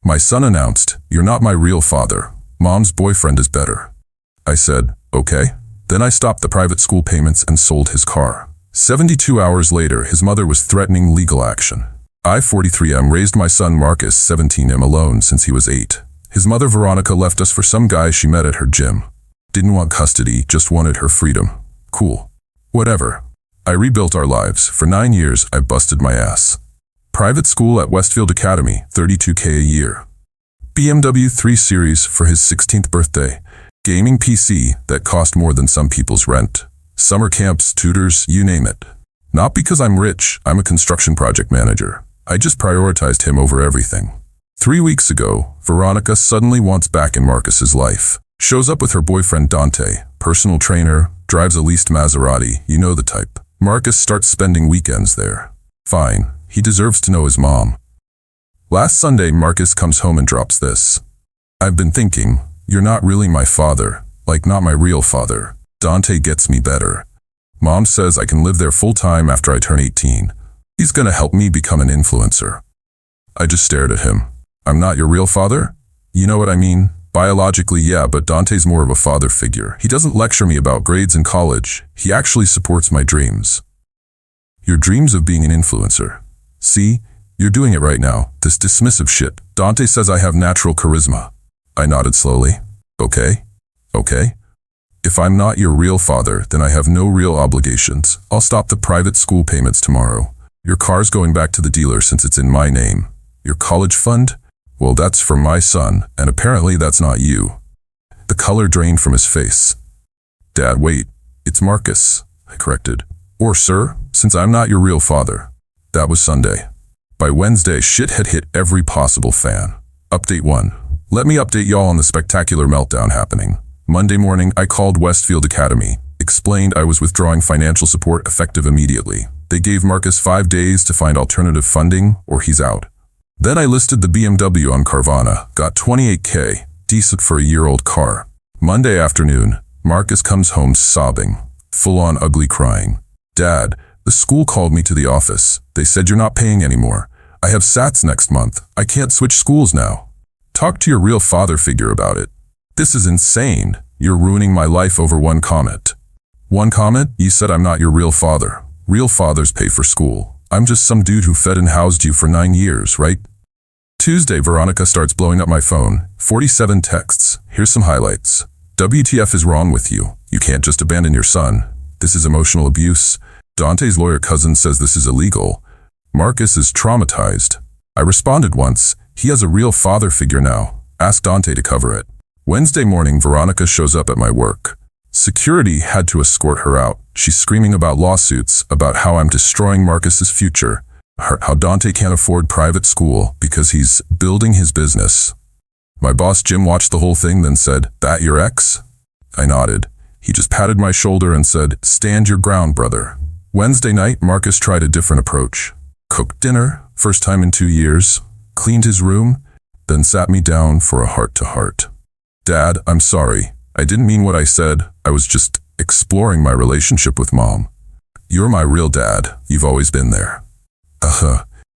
My son announced, "You're not my real father. Mom's boyfriend is better." I said, "Okay." Then I stopped the private school payments and sold his car. 72 hours later, his mother was threatening legal action. I, 43M, raised my son Marcus, 17M, alone since he was 8. His mother, Veronica, left us for some guy she met at her gym. Didn't want custody, just wanted her freedom. Cool. Whatever. I rebuilt our lives. For 9 years, I busted my ass. Private school at Westfield Academy, $32K a year. BMW 3 Series for his 16th birthday. Gaming PC that cost more than some people's rent. Summer camps, tutors, you name it. Not because I'm rich, I'm a construction project manager. I just prioritized him over everything. 3 weeks ago, Veronica suddenly wants back in Marcus's life. Shows up with her boyfriend Dante, personal trainer, drives a leased Maserati, you know the type. Marcus starts spending weekends there. Fine, he deserves to know his mom. Last Sunday, Marcus comes home and drops this. "I've been thinking, you're not really my father, like not my real father. Dante gets me better. Mom says I can live there full time after I turn 18. He's gonna help me become an influencer." I just stared at him. "I'm not your real father? You know what I mean? Biologically, yeah, but Dante's more of a father figure. He doesn't lecture me about grades in college. He actually supports my dreams." "Your dreams of being an influencer? See, you're doing it right now, this dismissive shit. Dante says I have natural charisma." I nodded slowly. Okay. If I'm not your real father, then I have no real obligations. I'll stop the private school payments tomorrow. Your car's going back to the dealer since it's in my name. Your college fund? Well, that's for my son, and apparently that's not you. The color drained from his face. "Dad, wait. It's Marcus," I corrected. "Or sir, since I'm not your real father." That was Sunday. By Wednesday, shit had hit every possible fan. Update 1. Let me update y'all on the spectacular meltdown happening. Monday morning, I called Westfield Academy, explained I was withdrawing financial support effective immediately. They gave Marcus 5 days to find alternative funding, or he's out. Then I listed the BMW on Carvana, got $28K, decent for a year-old car. Monday afternoon, Marcus comes home sobbing, full-on ugly crying. "Dad, the school called me to the office. They said you're not paying anymore. I have SATs next month. I can't switch schools now. Talk to your real father figure about it. This is insane. You're ruining my life over one comment." "One comment? You said I'm not your real father. Real fathers pay for school. I'm just some dude who fed and housed you for 9 years, right?" Tuesday, Veronica starts blowing up my phone. 47 texts. Here's some highlights. "WTF is wrong with you? You can't just abandon your son. This is emotional abuse. Dante's lawyer cousin says this is illegal. Marcus is traumatized." I responded once. "He has a real father figure now. Ask Dante to cover it." Wednesday morning, Veronica shows up at my work. Security had to escort her out. She's screaming about lawsuits, about how I'm destroying Marcus's future, how Dante can't afford private school because he's building his business. My boss Jim watched the whole thing, then said, "That your ex?" I nodded. He just patted my shoulder and said, "Stand your ground, brother." Wednesday night, Marcus tried a different approach. Cooked dinner, first time in 2 years, cleaned his room, then sat me down for a heart-to-heart. "Dad, I'm sorry. I didn't mean what I said. I was just exploring my relationship with Mom. You're my real dad. You've always been there."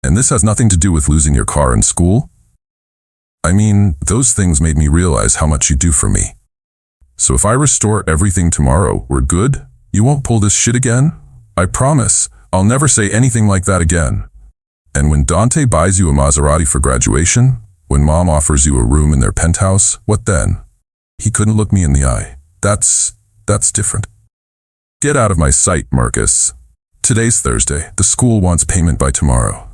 And this has nothing to do with losing your car in school? I mean, those things made me realize how much you do for me. So if I restore everything tomorrow, we're good? You won't pull this shit again? I promise, I'll never say anything like that again. And when Dante buys you a Maserati for graduation, when Mom offers you a room in their penthouse, what then? He couldn't look me in the eye. That's different. Get out of my sight, Marcus. Today's Thursday. The school wants payment by tomorrow.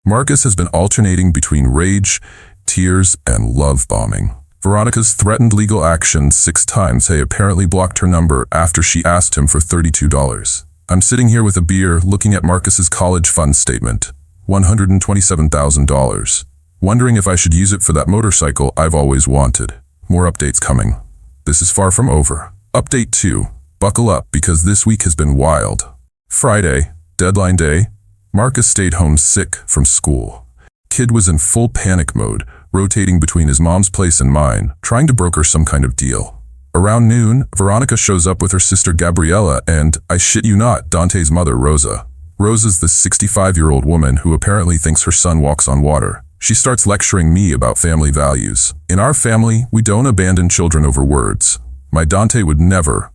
Marcus has been alternating between rage, tears, and love bombing. Veronica's threatened legal action 6 times. He apparently blocked her number after she asked him for $32. I'm sitting here with a beer looking at Marcus's college fund statement, $127,000, wondering if I should use it for that motorcycle I've always wanted. More updates coming. This is far from over. Update 2. Buckle up because this week has been wild. Friday, deadline day, Marcus stayed home sick from school. Kid was in full panic mode, rotating between his mom's place and mine, trying to broker some kind of deal. Around noon, Veronica shows up with her sister Gabriella and, I shit you not, Dante's mother Rosa. Rosa's the 65-year-old woman who apparently thinks her son walks on water. She starts lecturing me about family values. In our family, we don't abandon children over words. My Dante would never.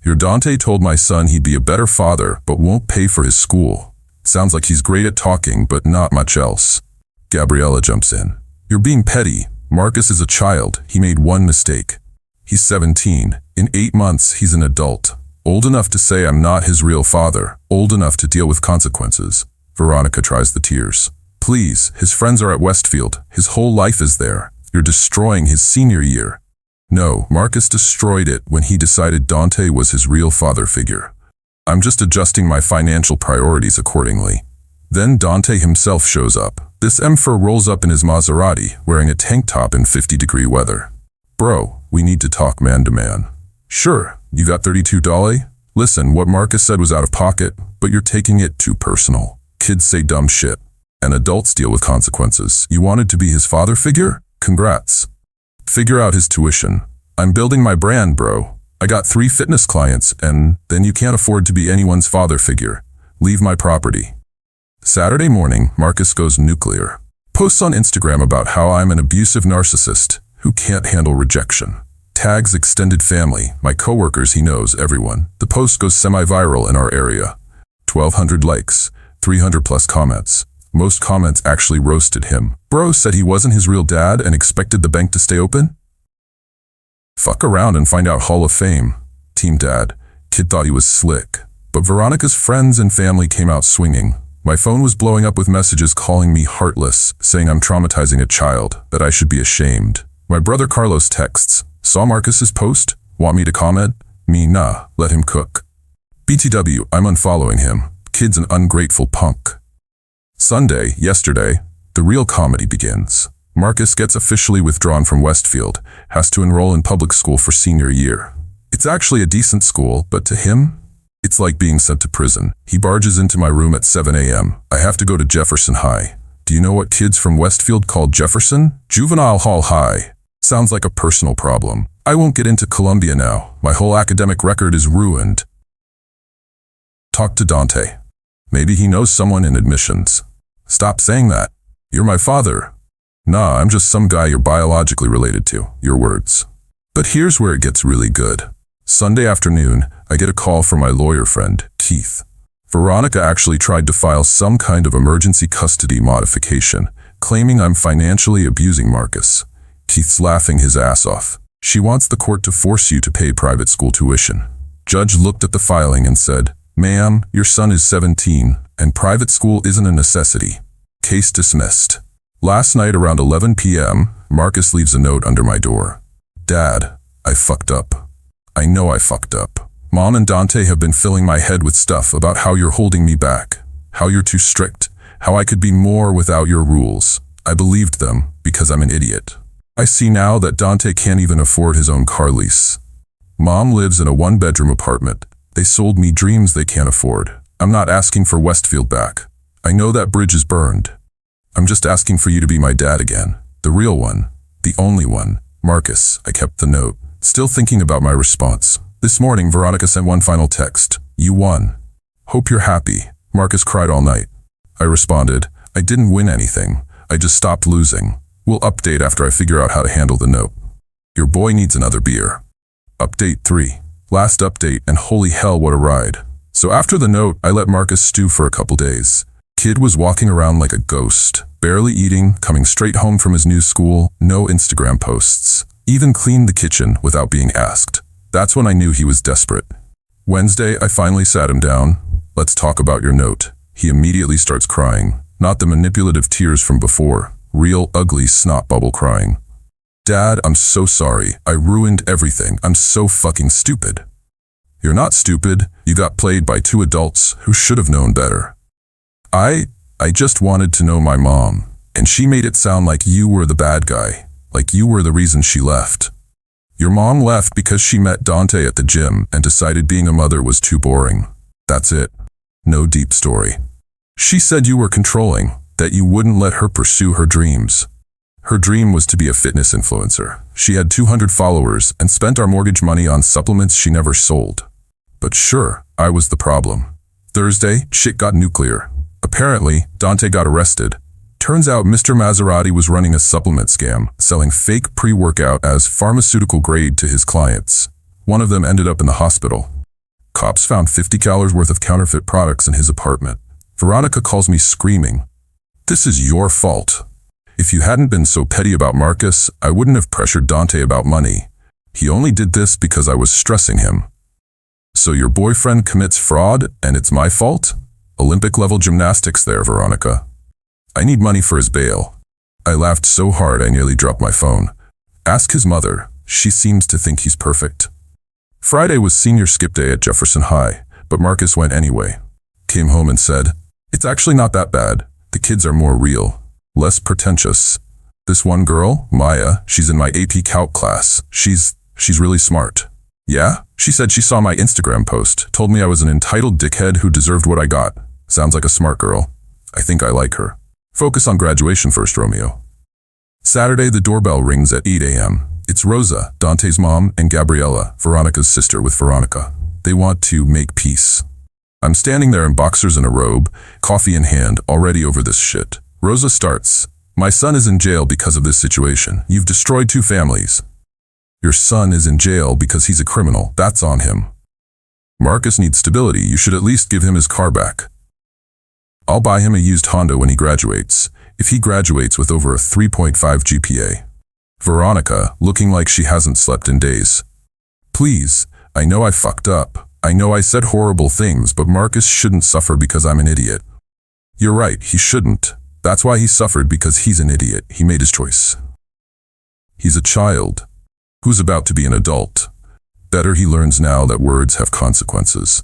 Your Dante told my son he'd be a better father, but won't pay for his school. Sounds like he's great at talking, but not much else. Gabriella jumps in. You're being petty. Marcus is a child. He made one mistake. He's 17. In 8 months, he's an adult. Old enough to say I'm not his real father. Old enough to deal with consequences. Veronica tries the tears. Please, his friends are at Westfield. His whole life is there. You're destroying his senior year. No, Marcus destroyed it when he decided Dante was his real father figure. I'm just adjusting my financial priorities accordingly. Then Dante himself shows up. This Emperor rolls up in his Maserati, wearing a tank top in 50-degree weather. Bro, we need to talk man to man. Sure, you got $32? Listen, what Marcus said was out of pocket, but you're taking it too personal. Kids say dumb shit, and adults deal with consequences. You wanted to be his father figure? Congrats. Figure out his tuition. I'm building my brand, bro. I got 3 fitness clients, and then you can't afford to be anyone's father figure. Leave my property. Saturday morning, Marcus goes nuclear. Posts on Instagram about how I'm an abusive narcissist who can't handle rejection. Tags extended family, my coworkers, he knows, everyone. The post goes semi-viral in our area. 1,200 likes, 300 plus comments. Most comments actually roasted him. Bro said he wasn't his real dad and expected the bank to stay open? Fuck around and find out Hall of Fame. Team Dad. Kid thought he was slick. But Veronica's friends and family came out swinging. My phone was blowing up with messages calling me heartless, saying I'm traumatizing a child, that I should be ashamed. My brother Carlos texts, saw Marcus's post? Want me to comment? Me, nah, let him cook. BTW, I'm unfollowing him. Kid's an ungrateful punk. Sunday, yesterday, the real comedy begins. Marcus gets officially withdrawn from Westfield, has to enroll in public school for senior year. It's actually a decent school, but to him, it's like being sent to prison. He barges into my room at 7 a.m. I have to go to Jefferson High. Do you know what kids from Westfield call Jefferson? Juvenile Hall High. Sounds like a personal problem. I won't get into Columbia now. My whole academic record is ruined. Talk to Dante. Maybe he knows someone in admissions. Stop saying that. You're my father. Nah, I'm just some guy you're biologically related to. Your words. But here's where it gets really good. Sunday afternoon, I get a call from my lawyer friend, Keith. Veronica actually tried to file some kind of emergency custody modification, claiming I'm financially abusing Marcus. Keith's laughing his ass off. She wants the court to force you to pay private school tuition. Judge looked at the filing and said, Ma'am, your son is 17, and private school isn't a necessity. Case dismissed. Last night around 11 p.m., Marcus leaves a note under my door. Dad, I fucked up. I know I fucked up. Mom and Dante have been filling my head with stuff about how you're holding me back, how you're too strict, how I could be more without your rules. I believed them because I'm an idiot. I see now that Dante can't even afford his own car lease. Mom lives in a 1-bedroom apartment. They sold me dreams they can't afford. I'm not asking for Westfield back. I know that bridge is burned. I'm just asking for you to be my dad again. The real one. The only one. Marcus, I kept the note. Still thinking about my response. This morning, Veronica sent one final text. You won. Hope you're happy. Marcus cried all night. I responded, I didn't win anything. I just stopped losing. We'll update after I figure out how to handle the note. Your boy needs another beer. Update 3. Last update, and holy hell, what a ride. So after the note, I let Marcus stew for a couple days. Kid was walking around like a ghost, barely eating, coming straight home from his new school, no Instagram posts. Even cleaned the kitchen without being asked. That's when I knew he was desperate. Wednesday, I finally sat him down. Let's talk about your note. He immediately starts crying. Not the manipulative tears from before. Real ugly snot bubble crying. Dad, I'm so sorry. I ruined everything. I'm so fucking stupid. You're not stupid. You got played by 2 adults who should have known better. I just wanted to know my mom, and she made it sound like you were the bad guy. Like you were the reason she left. Your mom left because she met Dante at the gym and decided being a mother was too boring. That's it. No deep story. She said you were controlling, that you wouldn't let her pursue her dreams. Her dream was to be a fitness influencer. She had 200 followers and spent our mortgage money on supplements she never sold. But sure, I was the problem. Thursday, shit got nuclear. Apparently, Dante got arrested. Turns out Mr. Maserati was running a supplement scam, selling fake pre-workout as pharmaceutical grade to his clients. One of them ended up in the hospital. Cops found 50 calories worth of counterfeit products in his apartment. Veronica calls me screaming, "This is your fault. If you hadn't been so petty about Marcus, I wouldn't have pressured Dante about money. He only did this because I was stressing him." "So your boyfriend commits fraud and it's my fault?" Olympic-level gymnastics there, Veronica. "I need money for his bail." I laughed so hard I nearly dropped my phone. Ask his mother. She seems to think he's perfect. Friday was senior skip day at Jefferson High, but Marcus went anyway. Came home and said, "It's actually not that bad. The kids are more real, less pretentious. This one girl, Maya, she's in my AP Calc class. She's really smart." "Yeah?" She said she saw my Instagram post, told me I was an entitled dickhead who deserved what I got. Sounds like a smart girl. I think I like her. Focus on graduation first, Romeo. Saturday, the doorbell rings at 8 a.m. It's Rosa, Dante's mom, and Gabriella, Veronica's sister with Veronica. They want to make peace. I'm standing there in boxers and a robe, coffee in hand, already over this shit. Rosa starts, "My son is in jail because of this situation. You've destroyed 2 families. Your son is in jail because he's a criminal. That's on him. Marcus needs stability. You should at least give him his car back. I'll buy him a used Honda when he graduates, if he graduates with over a 3.5 GPA. Veronica, looking like she hasn't slept in days. "Please, I know I fucked up. I know I said horrible things, but Marcus shouldn't suffer because I'm an idiot." "You're right, he shouldn't. That's why he suffered, because he's an idiot. He made his choice. He's a child who's about to be an adult. Better he learns now that words have consequences."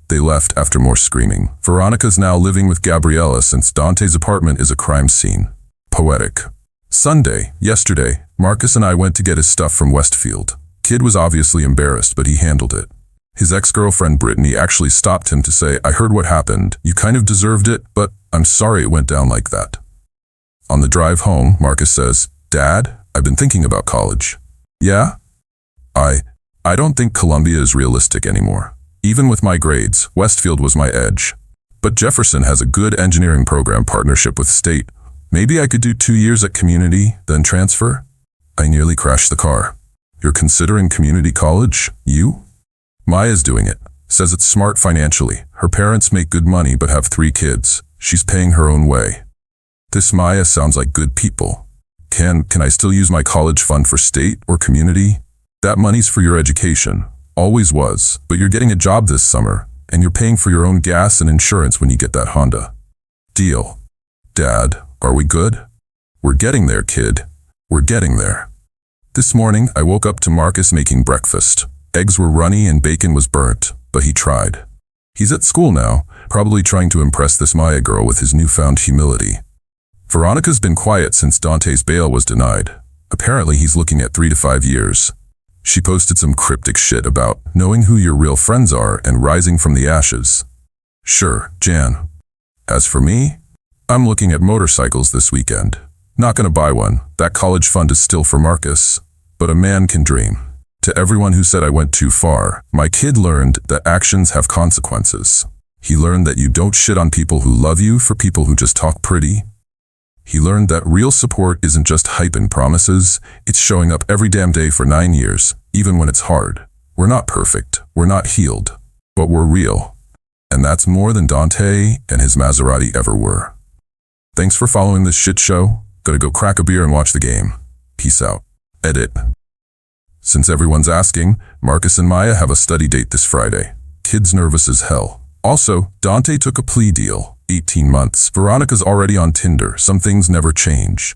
They left after more screaming. Veronica's now living with Gabriella since Dante's apartment is a crime scene. Poetic. Sunday, yesterday, Marcus and I went to get his stuff from Westfield. Kid was obviously embarrassed, but he handled it. His ex-girlfriend Brittany actually stopped him to say, "I heard what happened. You kind of deserved it, but I'm sorry it went down like that." On the drive home, Marcus says, "Dad, I've been thinking about college." "Yeah?" I don't think Columbia is realistic anymore. Even with my grades, Westfield was my edge. But Jefferson has a good engineering program partnership with State. Maybe I could do 2 years at community, then transfer?" I nearly crashed the car. "You're considering community college? You?" Maya's doing it. Says it's smart financially. Her parents make good money but have 3 kids. She's paying her own way. This Maya sounds like good people. Can I still use my college fund for State or community? That money's for your education. Always was, but you're getting a job this summer, and you're paying for your own gas and insurance when you get that Honda. Deal. Dad, are we good? We're getting there, kid. We're getting there. This morning, I woke up to Marcus making breakfast. Eggs were runny and bacon was burnt, but he tried. He's at school now, probably trying to impress this Maya girl with his newfound humility. Veronica's been quiet since Dante's bail was denied. Apparently he's looking at 3 to 5 years. She posted some cryptic shit about knowing who your real friends are and rising from the ashes. Sure, Jan. As for me, I'm looking at motorcycles this weekend. Not gonna buy one. That college fund is still for Marcus. But a man can dream. To everyone who said I went too far, my kid learned that actions have consequences. He learned that you don't shit on people who love you for people who just talk pretty. He learned that real support isn't just hype and promises, it's showing up every damn day for 9 years, even when it's hard. We're not perfect, we're not healed, but we're real. And that's more than Dante and his Maserati ever were. Thanks for following this shit show. Gotta go crack a beer and watch the game. Peace out. Edit. Since everyone's asking, Marcus and Maya have a study date this Friday. Kid's nervous as hell. Also, Dante took a plea deal. 18 months. Veronica's already on Tinder. Some things never change.